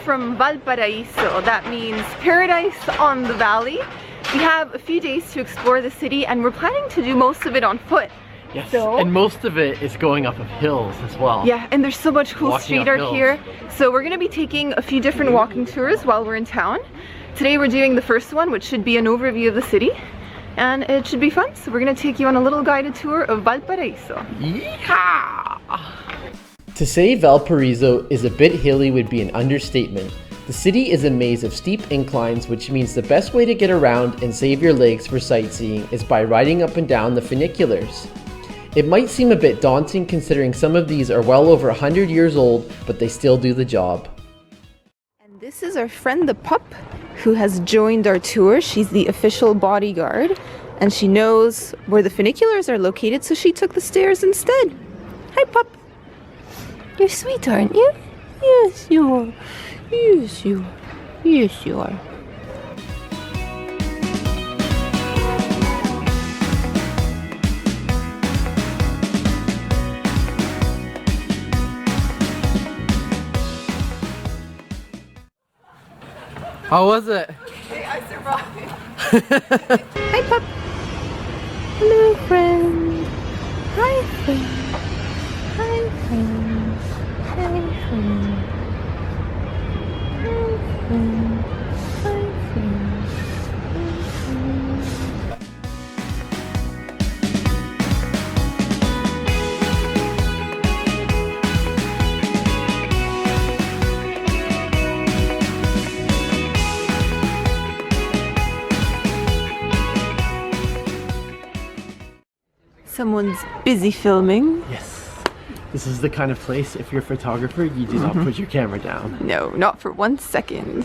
from Valparaíso. That means paradise on the valley. We have a few days to explore the city and we're planning to do most of it on foot. Yes, so, and most of it is going up of hills as well. Yeah, and there's so much cool street art here. So we're gonna be taking a few different walking tours while we're in town. Today we're doing the first one, which should be an overview of the city. And it should be fun, so we're gonna take you on a little guided tour of Valparaíso. Yeehaw! To say Valparaíso is a bit hilly would be an understatement. The city is a maze of steep inclines, which means the best way to get around and save your legs for sightseeing is by riding up and down the funiculars. It might seem a bit daunting considering some of these are well over 100 years old, but they still do the job. And this is our friend the pup, who has joined our tour. She's the official bodyguard, and she knows where the funiculars are located, so she took the stairs instead. Hi, pup. You're sweet, aren't you? Yes, you are. Yes, you are. Yes, you are. How was it? Hey, I survived. Hi, pup. Hello, friend. Hi, friend. Hi, friend. Hi, friend. Hi, friend. Hi, friend. Someone's busy filming. Yes. This is the kind of place, if you're a photographer, you do not put your camera down. No, not for 1 second.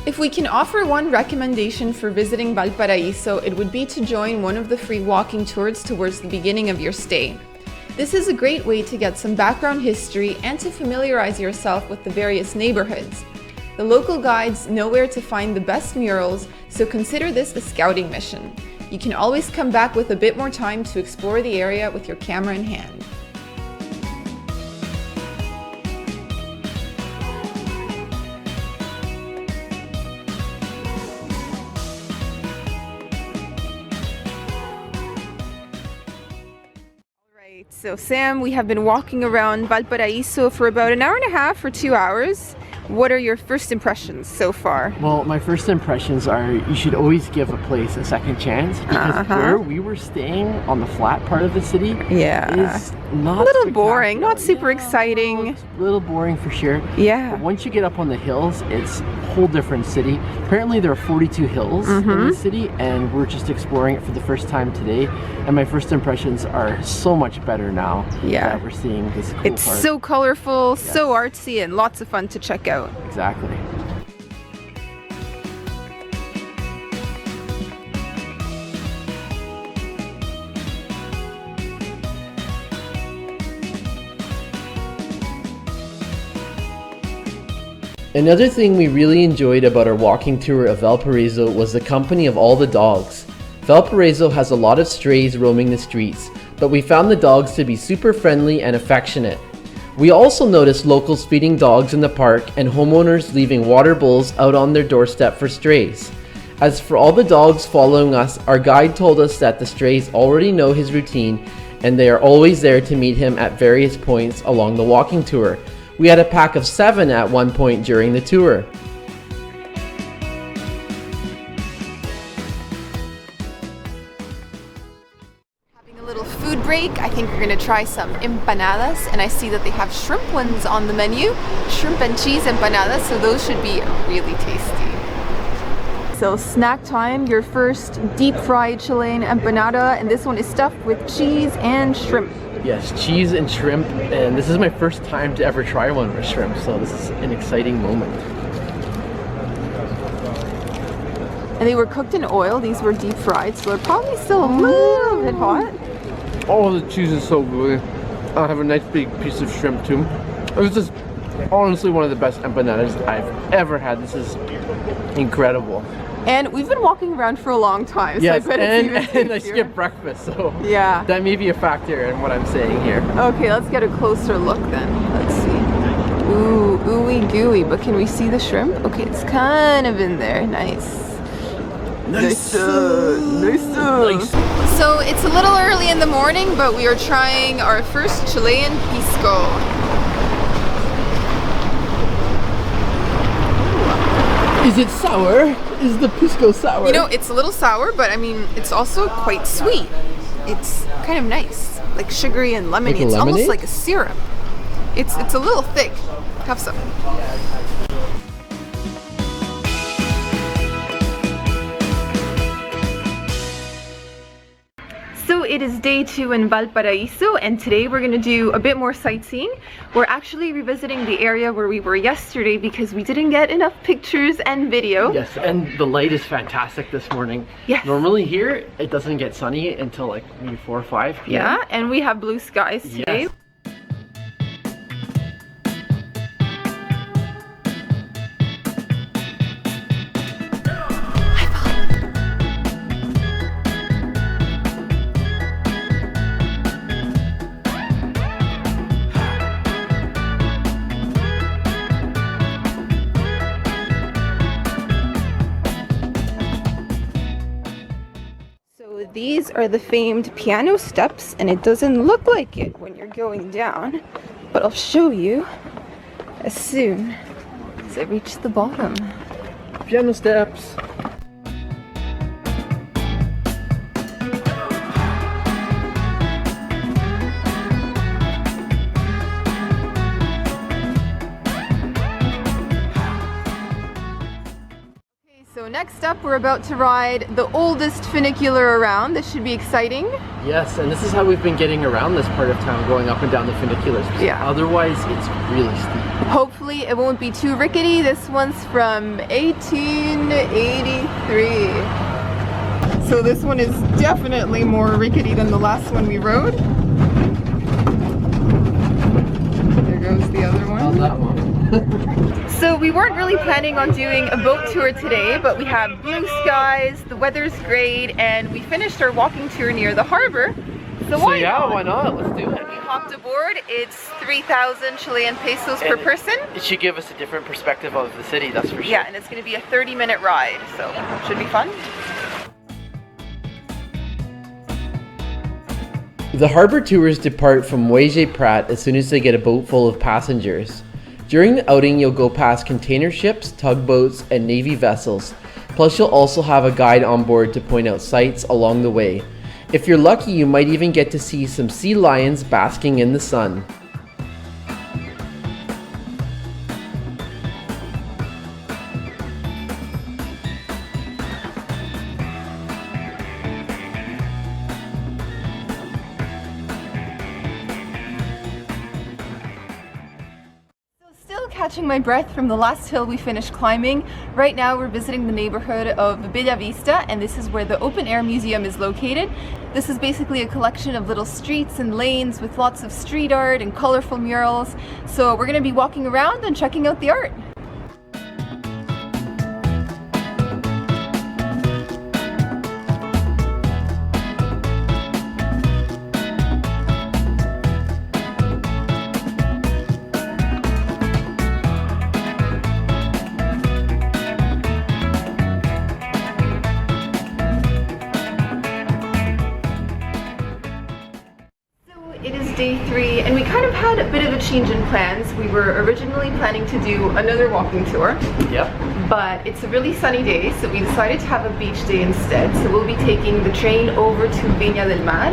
If we can offer one recommendation for visiting Valparaíso, it would be to join one of the free walking tours towards the beginning of your stay. This is a great way to get some background history and to familiarize yourself with the various neighborhoods. The local guides know where to find the best murals, so consider this a scouting mission. You can always come back with a bit more time to explore the area with your camera in hand. Alright, so Sam, we have been walking around Valparaíso for about an hour and a half or 2 hours. What are your first impressions so far? Well, my first impressions are you should always give a place a second chance, because where we were staying on the flat part of the city is not a little boring, not super exciting. A little boring for sure. Yeah. But once you get up on the hills, it's a whole different city. Apparently there are 42 hills in the city, and we're just exploring it for the first time today. And my first impressions are so much better now that we're seeing this cool It's part. so colorful, so artsy, and lots of fun to check out. Exactly. Another thing we really enjoyed about our walking tour of Valparaíso was the company of all the dogs. Valparaíso has a lot of strays roaming the streets, but we found the dogs to be super friendly and affectionate. We also noticed locals feeding dogs in the park and homeowners leaving water bowls out on their doorstep for strays. As for all the dogs following us, our guide told us that the strays already know his routine and they are always there to meet him at various points along the walking tour. We had a pack of 7 at one point during the tour. Food break. I think we're gonna try some empanadas, and I see that they have shrimp ones on the menu, shrimp and cheese empanadas, so those should be really tasty. So snack time, your first deep fried Chilean empanada, and this one is stuffed with cheese and shrimp. Yes, cheese and shrimp, and this is my first time to ever try one with shrimp, so this is an exciting moment. And they were cooked in oil, these were deep fried, so they're probably still a little bit hot. Oh, the cheese is so good. I'll have a nice big piece of shrimp too. This is honestly one of the best empanadas I've ever had. This is incredible. And we've been walking around for a long time, so Yes, I bet it's even and I tastier. skipped breakfast, so Yeah. that may be a factor in what I'm saying here. Okay, let's get a closer look then. Let's see. Ooh, ooey gooey, but can we see the shrimp? Okay, it's kind of in there. Nice. Nice. So it's a little early in the morning, but we are trying our first Chilean pisco. Is it sour? Is the pisco sour? You know, it's a little sour, but I mean, it's also quite sweet. It's kind of nice, like sugary and lemony. Like a It's almost lemonade? like a syrup. It's a little thick. Have some. So it is day 2 in Valparaiso, and today we're going to do a bit more sightseeing. We're actually revisiting the area where we were yesterday because we didn't get enough pictures and video. Yes, and the light is fantastic this morning. Yes. Normally here, it doesn't get sunny until like maybe 4 or 5 p.m. Yeah, and we have blue skies today. Yes. So these are the famed piano steps, and it doesn't look like it when you're going down, but I'll show you as soon as I reach the bottom. Piano steps. So next up, we're about to ride the oldest funicular around. This should be exciting. Yes, and this is how we've been getting around this part of town, going up and down the funiculars. Yeah. Otherwise, it's really steep. Hopefully it won't be too rickety. This one's from 1883. So this one is definitely more rickety than the last one we rode. There goes the other one. On that one. So we weren't really planning on doing a boat tour today, but we have blue skies, the weather's great, and we finished our walking tour near the harbor. So why not? not? Let's do it. We hopped aboard. It's 3,000 Chilean pesos per person. It should give us a different perspective of the city, that's for sure. Yeah, and it's going to be a 30-minute ride, so should be fun. The harbor tours depart from Muelle Prat as soon as they get a boat full of passengers. During the outing, you'll go past container ships, tugboats, and Navy vessels. Plus, you'll also have a guide on board to point out sights along the way. If you're lucky, you might even get to see some sea lions basking in the sun. Still catching my breath from the last hill we finished climbing. Right now we're visiting the neighborhood of Bella Vista, and this is where the Open Air Museum is located. This is basically a collection of little streets and lanes with lots of street art and colorful murals. So we're going to be walking around and checking out the art. It is day 3, and we kind of had a bit of a change in plans. We were originally planning to do another walking tour, Yep. but it's a really sunny day, so we decided to have a beach day instead. So we'll be taking the train over to Viña del Mar,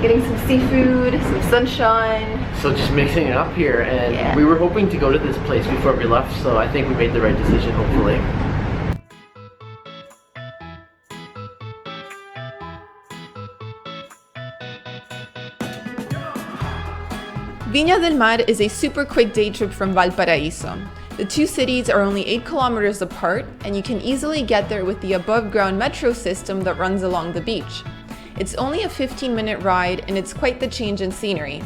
getting some seafood, some sunshine. So just mixing it up here, and Yeah. we were hoping to go to this place before we left, so I think we made the right decision, hopefully. Viña del Mar is a super quick day trip from Valparaiso. The two cities are only 8 kilometers apart, and you can easily get there with the above-ground metro system that runs along the beach. It's only a 15-minute ride, and it's quite the change in scenery.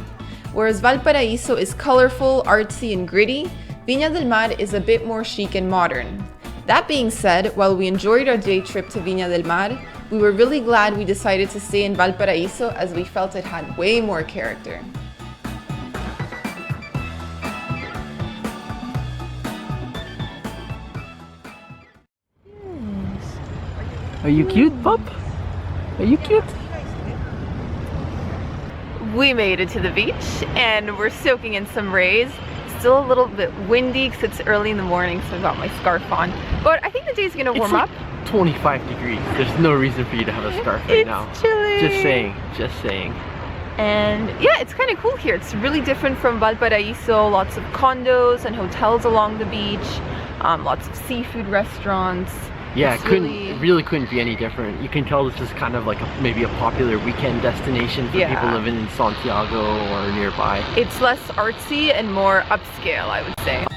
Whereas Valparaiso is colorful, artsy, and gritty, Viña del Mar is a bit more chic and modern. That being said, while we enjoyed our day trip to Viña del Mar, we were really glad we decided to stay in Valparaíso as we felt it had way more character. Are you cute, pup? Are you cute? We made it to the beach and we're soaking in some rays. Still a little bit windy because it's early in the morning, so I got my scarf on. But I think the day's gonna warm up. 25 degrees. There's no reason for you to have a scarf right now. It's chilly. Just saying, just saying. And yeah, it's kind of cool here. It's really different from Valparaíso. Lots of condos and hotels along the beach. Lots of seafood restaurants. Yeah, It's it really couldn't be any different. You can tell this is kind of like maybe a popular weekend destination for people living in Santiago or nearby. It's less artsy and more upscale, I would say.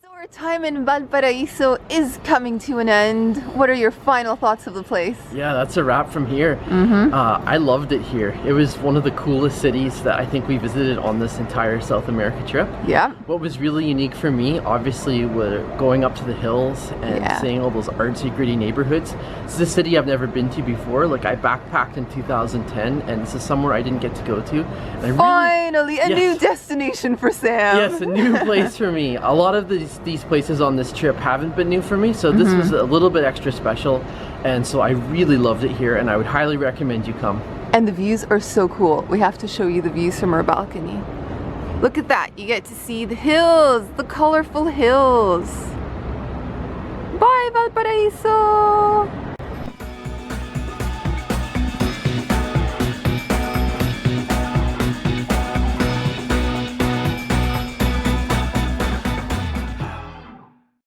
Our time in Valparaíso is coming to an end. What are your final thoughts of the place? Yeah, that's a wrap from here. I loved it here. It was one of the coolest cities that I think we visited on this entire South America trip. Yeah. What was really unique for me, obviously, was going up to the hills and seeing all those artsy, gritty neighborhoods. This is a city I've never been to before. Like, I backpacked in 2010, and this is somewhere I didn't get to go to. And Finally, a new destination for Sam. Yes, a new place for me. A lot of these places on this trip haven't been new for me, so this was a little bit extra special, and so I really loved it here, and I would highly recommend you come. And the views are so cool. We have to show you the views from our balcony. Look at that. You get to see the hills, the colorful hills. Bye, Valparaíso!